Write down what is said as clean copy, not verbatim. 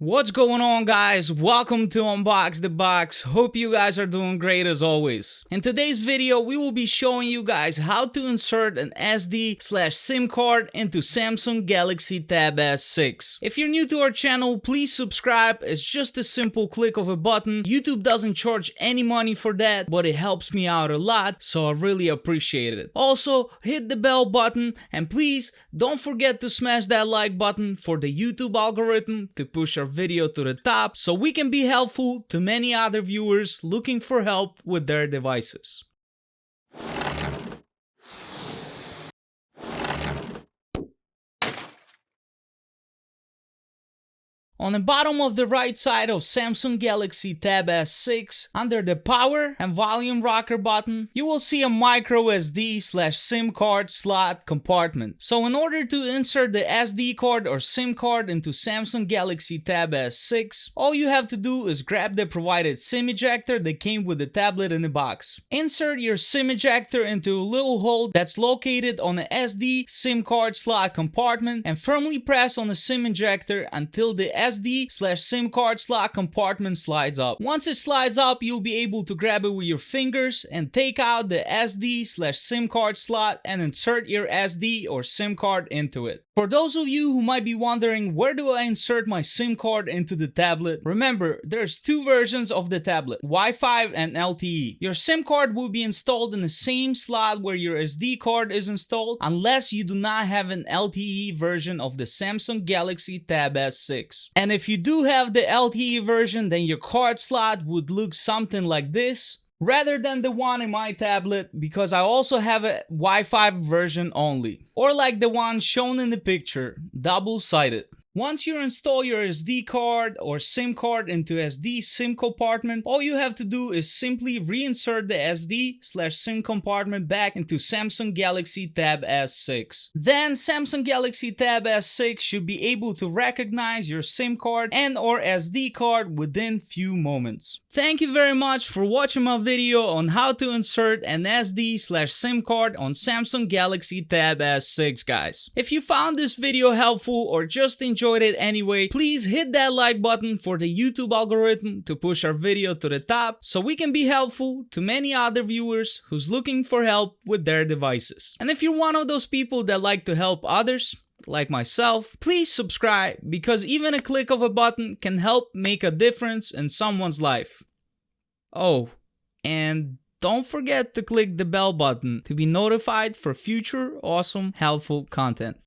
What's going on, guys? Welcome to Unbox the Box. Hope you guys are doing great as always. In today's video, we will be showing you guys how to insert an SD/SIM card into Samsung Galaxy Tab S6. If you're new to our channel, please subscribe. It's just a simple click of a button. YouTube doesn't charge any money for that, but it helps me out a lot, so I really appreciate it. Also, hit the bell button and please don't forget to smash that like button for the YouTube algorithm to push our video to the top so we can be helpful to many other viewers looking for help with their devices. On the bottom of the right side of Samsung Galaxy Tab S6, under the power and volume rocker button, you will see a micro SD/SIM card slot compartment. So in order to insert the SD card or SIM card into Samsung Galaxy Tab S6, all you have to do is grab the provided SIM ejector that came with the tablet in the box. Insert your SIM ejector into a little hole that's located on the SD SIM card slot compartment and firmly press on the SIM ejector until the SD/SIM card slot compartment slides up. Once it slides up, you'll be able to grab it with your fingers and take out the SD/SIM card slot and insert your SD or SIM card into it. For those of you who might be wondering, where do I insert my SIM card into the tablet? Remember, there's two versions of the tablet, Wi-Fi and LTE. Your SIM card will be installed in the same slot where your SD card is installed, unless you do not have an LTE version of the Samsung Galaxy Tab S6. And if you do have the LTE version, then your card slot would look something like this, rather than the one in my tablet, because I also have a Wi-Fi version only, or like the one shown in the picture, double-sided. Once you install your SD card or SIM card into SD SIM compartment, all you have to do is simply reinsert the SD/SIM compartment back into Samsung Galaxy Tab S6. Then Samsung Galaxy Tab S6 should be able to recognize your SIM card and or SD card within few moments. Thank you very much for watching my video on how to insert an SD/SIM card on Samsung Galaxy Tab S6, guys. If you found this video helpful or just enjoyed it anyway, please hit that like button for the YouTube algorithm to push our video to the top so we can be helpful to many other viewers who's looking for help with their devices. And if you're one of those people that like to help others, like myself, please subscribe, because even a click of a button can help make a difference in someone's life. Oh, and don't forget to click the bell button to be notified for future awesome helpful content.